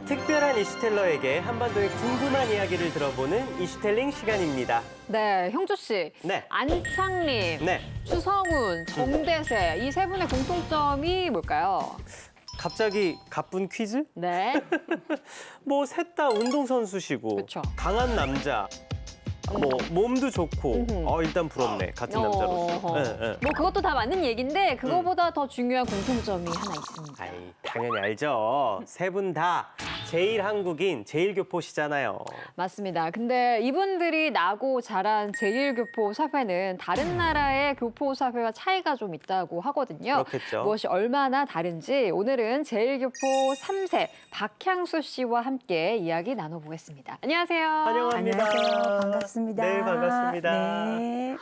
특별한 이슈텔러에게 한반도의 궁금한 이야기를 들어보는 이슈텔링 시간입니다. 네, 형주 씨. 네. 안창림, 네. 추성훈, 정대세 이 세 분의 공통점이 뭘까요? 갑자기 가쁜 퀴즈? 네. 뭐 셋 다 운동선수시고 그쵸. 강한 남자. 뭐 몸도 좋고 일단 부럽네 같은 남자로서. 어허. 예. 뭐 그것도 다 맞는 얘기인데 그거보다 더 중요한 공통점이 하나 있습니다. 아이, 당연히 알죠. 세 분 다 제일 한국인, 제일 교포시잖아요. 맞습니다. 근데 이분들이 나고 자란 제1교포 사회는 다른 나라의 교포 사회와 차이가 좀 있다고 하거든요. 그렇겠죠. 무엇이 얼마나 다른지 오늘은 제1교포 3세 박향수 씨와 함께 이야기 나눠보겠습니다. 안녕하세요. 환영합니다. 안녕하세요. 반갑습니다. 네, 반갑습니다. 네.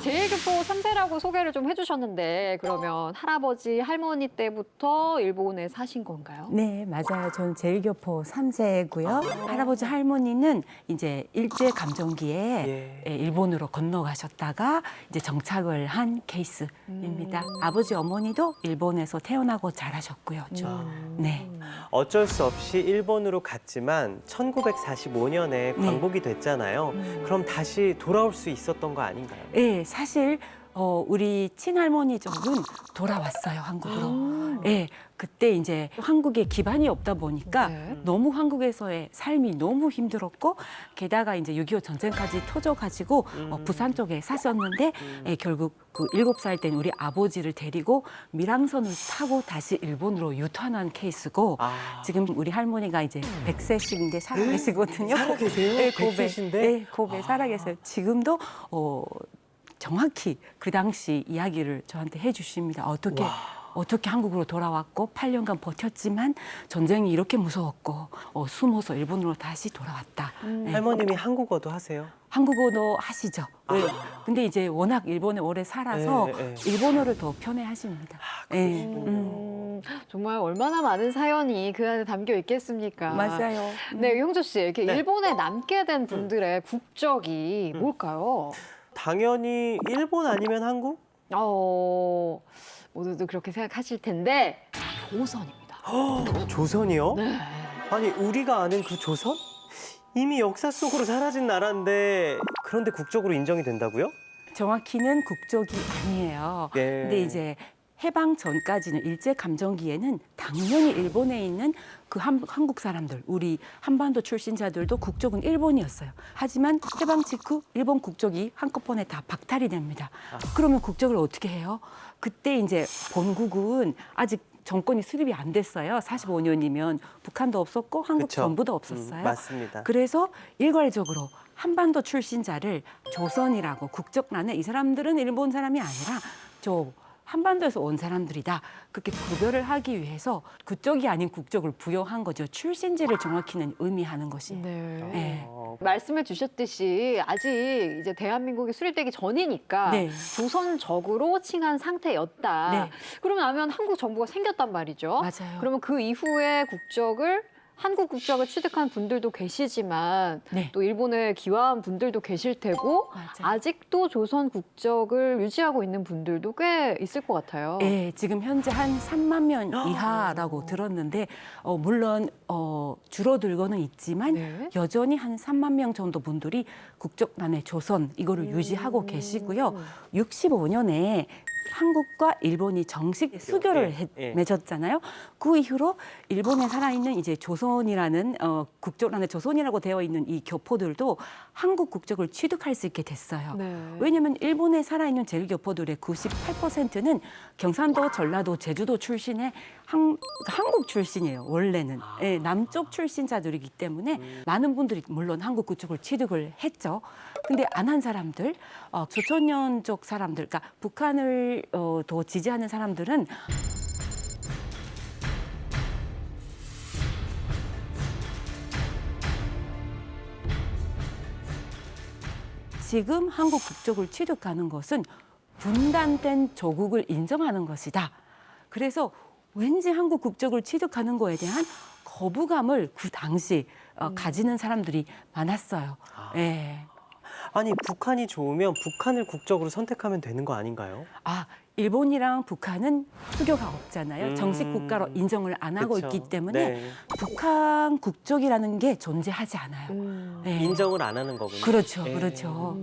제1교포 3세라고 소개를 좀 해주셨는데 그러면 할아버지, 할머니 때부터 일본에 사신 건가요? 네, 맞아요. 저는 제일교포 3세고요. 할아버지, 할머니는 이제 일제 감정기에 일본으로 건너가셨다가 이제 정착을 한 케이스입니다. 아버지, 어머니도 일본에서 태어나고 자라셨고요. 네. 어쩔 수 없이 일본으로 갔지만 1945년에 광복이 됐잖아요. 그럼 다시 돌아올 수 있었던 거 아닌가요? 네, 사실 우리 친할머니 쪽은 돌아왔어요, 한국으로. 네, 그때 이제 한국에 기반이 없다 보니까 네. 너무 한국에서의 삶이 너무 힘들었고 게다가 이제 6.25 전쟁까지 터져가지고 부산 쪽에 사셨는데 결국 그 7살 된 우리 아버지를 데리고 밀항선을 타고 다시 일본으로 유턴한 케이스고 지금 우리 할머니가 이제 100세씩인데 살아계시거든요. 살아계세요? 네, 100세신데? 네, 고베 살아계세요. 지금도 정확히 그 당시 이야기를 저한테 해주십니다. 어떻게 한국으로 돌아왔고 8년간 버텼지만 전쟁이 이렇게 무서웠고 숨어서 일본으로 다시 돌아왔다. 네. 할머님이 한국어도 하세요? 한국어도 하시죠. 네. 근데 이제 워낙 일본에 오래 살아서 일본어를 더 편해하십니다. 네. 정말 얼마나 많은 사연이 그 안에 담겨 있겠습니까? 맞아요. 네, 형주 씨, 이렇게 네. 일본에 남게 된 분들의 국적이 뭘까요? 당연히 일본 아니면 한국? 모두도 그렇게 생각하실 텐데 조선입니다. 조선이요? 네. 아니 우리가 아는 그 조선? 이미 역사 속으로 사라진 나라인데 그런데 국적으로 인정이 된다고요? 정확히는 국적이 아니에요. 예. 근데 이제 해방 전까지는 일제 감정기에는 당연히 일본에 있는 그 한국 사람들, 우리 한반도 출신자들도 국적은 일본이었어요. 하지만 해방 직후 일본 국적이 한꺼번에 다 박탈이 됩니다. 그러면 국적을 어떻게 해요? 그때 이제 본국은 아직 정권이 수립이 안 됐어요. 45년이면 북한도 없었고 한국 그쵸. 전부도 없었어요. 맞습니다. 그래서 일괄적으로 한반도 출신자를 조선이라고 국적란에 이 사람들은 일본 사람이 아니라 저 한반도에서 온 사람들이다. 그렇게 구별을 하기 위해서 국적이 아닌 국적을 부여한 거죠. 출신지를 정확히는 의미하는 것이. 네. 네. 말씀해 주셨듯이 아직 이제 대한민국이 수립되기 전이니까 네. 조선적으로 칭한 상태였다. 네. 그러고 나면 한국 정부가 생겼단 말이죠. 맞아요. 그러면 그 이후에 한국 국적을 취득한 분들도 계시지만 네. 또 일본에 귀화한 분들도 계실 테고 맞아요. 아직도 조선 국적을 유지하고 있는 분들도 꽤 있을 것 같아요. 네, 지금 현재 한 3만 명 이하라고 들었는데 물론 줄어들고는 있지만 네. 여전히 한 3만 명 정도 분들이 국적란에 조선 이거를 유지하고 계시고요. 65년에 한국과 일본이 정식 수교를 맺었잖아요. 그 이후로 일본에 살아있는 이제 조선이라는 국적란에 조선이라고 되어 있는 이 교포들도 한국 국적을 취득할 수 있게 됐어요. 네. 왜냐하면 일본에 살아있는 제일교포들의 98%는 경상도, 전라도, 제주도 출신의 한국 출신이에요. 원래는 예, 남쪽 출신자들이기 때문에 많은 분들이 물론 한국 국적을 취득을 했죠. 근데 안 한 사람들, 조선nhân 쪽 사람들, 그러니까 북한을 더 지지하는 사람들은 지금 한국 국적을 취득하는 것은 분단된 조국을 인정하는 것이다. 그래서 왠지 한국 국적을 취득하는 거에 대한 거부감을 그 당시 가지는 사람들이 많았어요. 예. 아니 북한이 좋으면 북한을 국적으로 선택하면 되는 거 아닌가요? 아, 일본이랑 북한은 수교가 없잖아요. 정식 국가로 인정을 안 하고 그쵸. 있기 때문에 네. 북한 국적이라는 게 존재하지 않아요. 네. 인정을 안 하는 거군요. 그렇죠, 예. 그렇죠.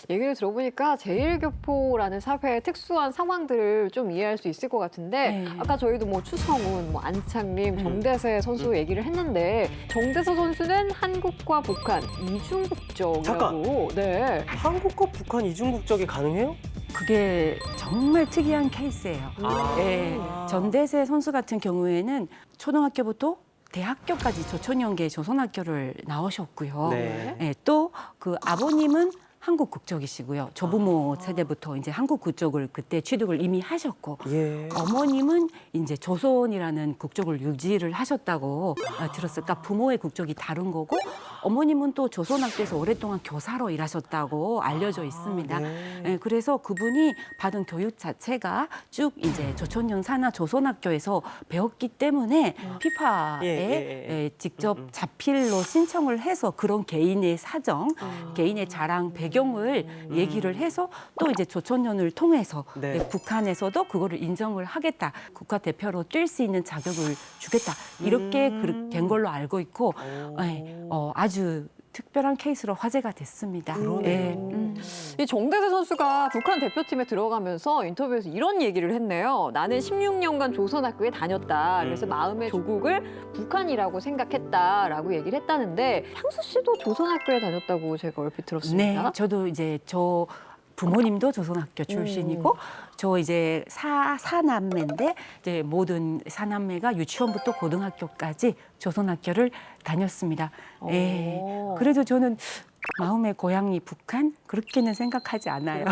얘기를 들어보니까 제1교포라는 사회의 특수한 상황들을 좀 이해할 수 있을 것 같은데 네. 아까 저희도 뭐 추성훈, 뭐 안창림, 정대세 선수 얘기를 했는데 정대세 선수는 한국과 북한 이중 국적이라고. 잠깐! 네. 한국과 북한 이중 국적이 가능해요? 그게 정말 특이한 케이스예요. 아. 예, 전대세 선수 같은 경우에는 초등학교부터 대학교까지 조천연계 조선학교를 나오셨고요. 네. 예, 또 그 아버님은 한국 국적이시고요. 조부모 세대부터 이제 한국 국적을 그때 취득을 이미 하셨고, 예. 어머님은 이제 조선이라는 국적을 유지를 하셨다고 들었어요. 그러니까 부모의 국적이 다른 거고, 어머님은 또 조선학교에서 오랫동안 교사로 일하셨다고 알려져 있습니다. 네. 예, 그래서 그분이 받은 교육 자체가 쭉 이제 조천연 산하 조선학교에서 배웠기 때문에 피파에 예. 직접 자필로 신청을 해서 그런 개인의 사정, 개인의 자랑 배경을 얘기를 해서 또 이제 조천연을 통해서 네. 북한에서도 그거를 인정을 하겠다. 국가대표로 뛸 수 있는 자격을 주겠다. 이렇게 된 걸로 알고 있고 아주 특별한 케이스로 화제가 됐습니다. 그러네요. 이 정대세 선수가 북한 대표팀에 들어가면서 인터뷰에서 이런 얘기를 했네요. 나는 16년간 조선학교에 다녔다. 그래서 마음의 조국을 북한이라고 생각했다라고 얘기를 했다는데 향수 씨도 조선학교에 다녔다고 제가 얼핏 들었습니다. 네, 저도 이제 저 부모님도 조선학교 출신이고 저 이제 사남매인데 이제 모든 사남매가 유치원부터 고등학교까지 조선학교를 다녔습니다. 예. 그래도 저는 마음의 고향이 북한 그렇게는 생각하지 않아요.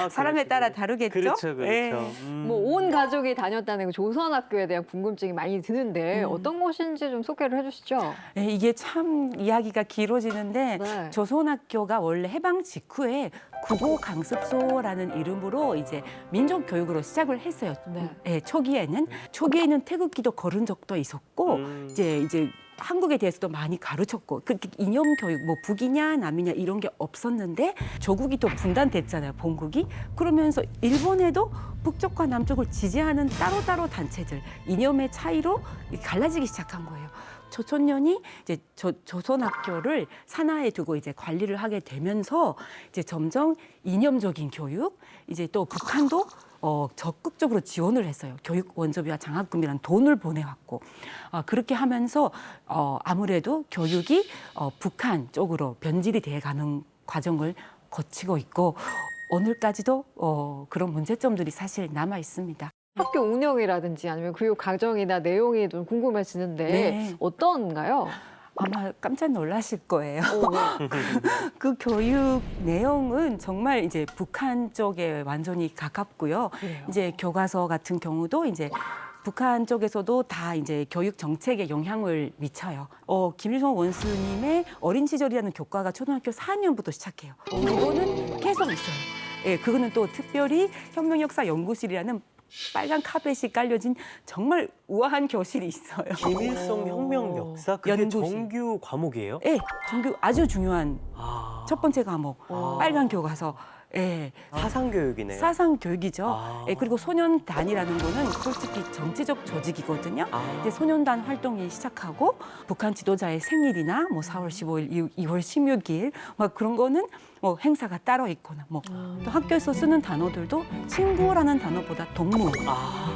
사람에 따라 다르겠죠. 그렇죠, 그렇죠. 예. 뭐 온 가족이 다녔다는 그 조선학교에 대한 궁금증이 많이 드는데 어떤 곳인지 좀 소개를 해주시죠. 예, 이게 참 이야기가 길어지는데 네. 조선학교가 원래 해방 직후에 국어강습소라는 이름으로 이제 민족교육으로 시작을 했어요. 네. 예, 초기에는 태극기도 걸은 적도 있었고 이제 한국에 대해서도 많이 가르쳤고 그렇게 이념 교육 뭐 북이냐 남이냐 이런 게 없었는데 조국이 또 분단됐잖아요. 본국이. 그러면서 일본에도 북쪽과 남쪽을 지지하는 따로따로 단체들 이념의 차이로 갈라지기 시작한 거예요. 조천년이 이제 조선학교를 산하에 두고 이제 관리를 하게 되면서 이제 점점 이념적인 교육 이제 또 북한도 적극적으로 지원을 했어요. 교육 원조비와 장학금이란 돈을 보내왔고 그렇게 하면서 아무래도 교육이 북한 쪽으로 변질이 돼가는 과정을 거치고 있고 오늘까지도 그런 문제점들이 사실 남아 있습니다. 학교 운영이라든지 아니면 교육 과정이나 내용이 좀 궁금해지는데 네. 어떤가요? 아마 깜짝 놀라실 거예요. 그 교육 내용은 정말 이제 북한 쪽에 완전히 가깝고요. 그래요? 이제 교과서 같은 경우도 이제 북한 쪽에서도 다 이제 교육 정책에 영향을 미쳐요. 김일성 원수님의 어린 시절이라는 교과가 초등학교 4학년부터 시작해요. 그거는 계속 있어요. 예, 그거는 또 특별히 혁명역사연구실이라는 빨간 카펫이 깔려진 정말 우아한 교실이 있어요. 김일성 혁명 역사 그게 연구실. 정규 과목이에요? 예, 정규 아주 중요한 첫 번째 과목 빨간 교과서. 예, 사상 교육이네요. 사상 교육이죠. 예, 그리고 소년단이라는 거는 솔직히 정치적 조직이거든요. 이제 소년단 활동이 시작하고 북한 지도자의 생일이나 뭐 4월 15일, 2월 16일 막 그런 거는 뭐 행사가 따로 있거나 뭐 또 학교에서 쓰는 단어들도 친구라는 단어보다 동무,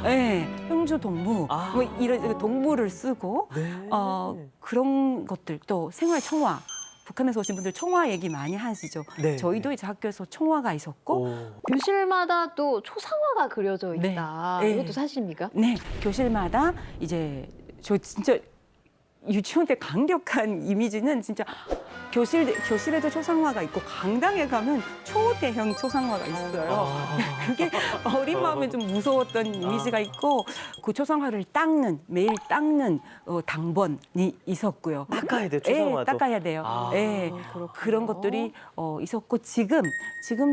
예, 형주 동무, 뭐 이런 동무를 쓰고 네. 그런 것들 또 생활 청화. 북한에서 오신 분들 청화 얘기 많이 하시죠. 네, 저희도 이제 학교에서 청화가 있었고, 교실마다 또 초상화가 그려져 네. 있다. 네. 이것도 사실입니까? 네, 교실마다 이제 저 진짜 유치원 때 강력한 이미지는 진짜 교실에도 초상화가 있고 강당에 가면 초대형 초상화가 있어요. 그게 어린 마음에 좀 무서웠던 이미지가 있고 그 초상화를 매일 닦는 당번이 있었고요. 닦아야 돼요, 예, 초상화도. 닦아야 돼요. 예, 그런 것들이 있었고 지금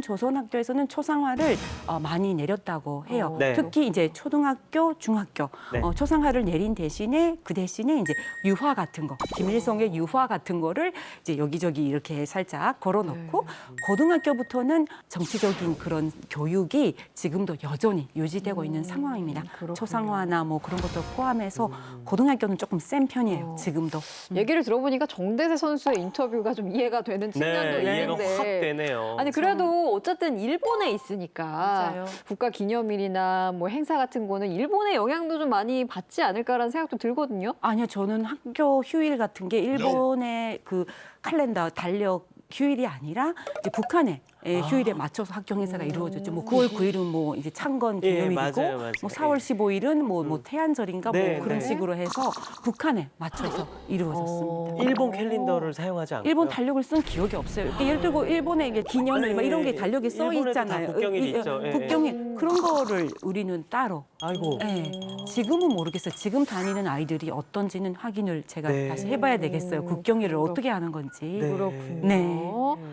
조선학교에서는 초상화를 많이 내렸다고 해요. 네. 특히 이제 초등학교, 중학교 네. 초상화를 내린 대신에 그 대신에 이제 유화 같은 거, 김일성의 유화 같은 거를 이제 여기 여기저기 이렇게 살짝 걸어놓고 고등학교부터는 정치적인 그런 교육이 지금도 여전히 유지되고 있는 상황입니다. 그렇군요. 초상화나 뭐 그런 것도 포함해서 고등학교는 조금 센 편이에요. 지금도. 얘기를 들어보니까 정대세 선수의 인터뷰가 좀 이해가 되는 측면도 네, 이해가 있는데. 확 되네요. 아니 그래도 어쨌든 일본에 있으니까 맞아요. 국가 기념일이나 뭐 행사 같은 거는 일본의 영향도 좀 많이 받지 않을까라는 생각도 들거든요. 아니요, 저는 학교 휴일 같은 게 일본의 그 칼렌더 달력 휴일이 아니라 이제 북한의 휴일에 맞춰서 학교 행사가 이루어졌죠. 뭐 9월 9일은 뭐 이제 창건 예, 기념일이고, 맞아요, 맞아요. 뭐 4월 15일은 뭐 태안절인가 네, 뭐 그런 네. 식으로 해서 북한에 맞춰서 이루어졌습니다. 일본 캘린더를 사용하지 않고 일본 달력을 쓴 기억이 없어요. 이렇게 예를 들고 일본의 이게 기념일 막 이런 게 달력에 써 일본에도 다 있잖아요. 국경일이 있죠. 예, 국경일 그런 거를 우리는 따로. 아이고. 예. 지금은 모르겠어요. 지금 다니는 아이들이 어떤지는 확인을 제가 네. 다시 해봐야 되겠어요. 국경일을 어떻게 하는 건지. 네. 그렇군요. 네.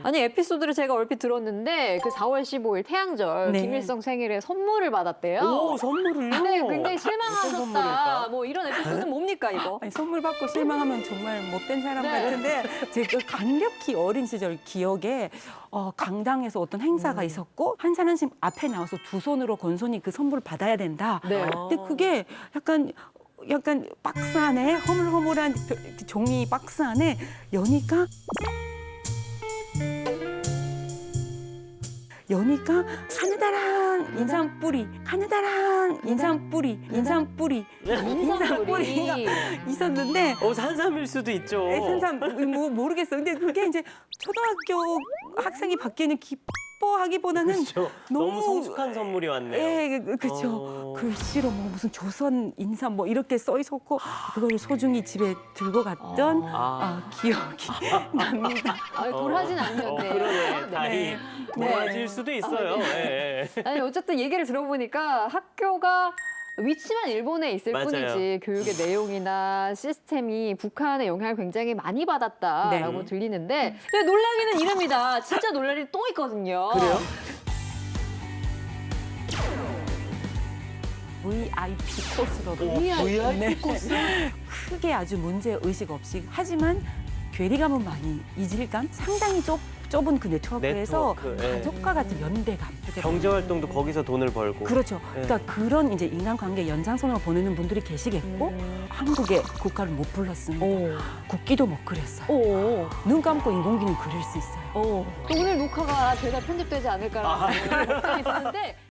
아니 에피소드를 제가 얼핏 들었는데 그 4월 15일 태양절 네. 김일성 생일에 선물을 받았대요. 오, 선물을요? 네, 굉장히 어떤 실망하셨다. 선물일까? 뭐 이런 에피소드는 뭡니까 이거? 아니, 선물 받고 실망하면 정말 못된 사람 네. 같은데 제가 강력히 어린 시절 기억에 강당에서 어떤 행사가 있었고 한 사람씩 앞에 나와서 두 손으로 건손히 그 선물을 받아야 된다. 네. 근데 그게 약간 박스 안에 허물허물한 종이 박스 안에 여니까 가느다란 인삼 뿌리, 가느다란 인삼 뿌리, 인삼 뿌리가 있었는데 산삼일 수도 있죠. 산삼 뭐 모르겠어. 근데 그게 이제 초등학교 학생이 받기에는 기뻐하기보다는 그렇죠. 너무 성숙한 선물이 왔네요. 예, 그렇죠. 글씨로 뭐 무슨 조선 인삼 뭐 이렇게 써 있었고 그걸 소중히 집에 들고 갔던 기억이 납니다. 굴하진 않으셨네요. 그러네. 다리 네. 부러질 수도 있어요. 예. 아니 어쨌든 얘기를 들어보니까 학교가 위치만 일본에 있을 맞아요. 뿐이지 교육의 내용이나 시스템이 북한의 영향을 굉장히 많이 받았다라고 네. 들리는데 근데 놀라기는 이릅니다. 진짜 놀랄 일이 또 있거든요. 그래요? VIP 코스로도 VIP 코스? 크게 아주 문제 의식 없이 하지만 괴리감은 많이 이질감 상당히 좁은 그 네트워크에서 네트워크, 예. 가족과 같은 연대감 경제 활동도 거기서 돈을 벌고. 그렇죠. 예. 그러니까 그런 이제 인간관계 연장선으로 보내는 분들이 계시겠고 한국의 국가를 못 불렀습니다. 국기도 못 그렸어요. 눈 감고 인공기는 그릴 수 있어요. 또 오늘 녹화가 죄다 편집되지 않을까라는 걱정이 드는데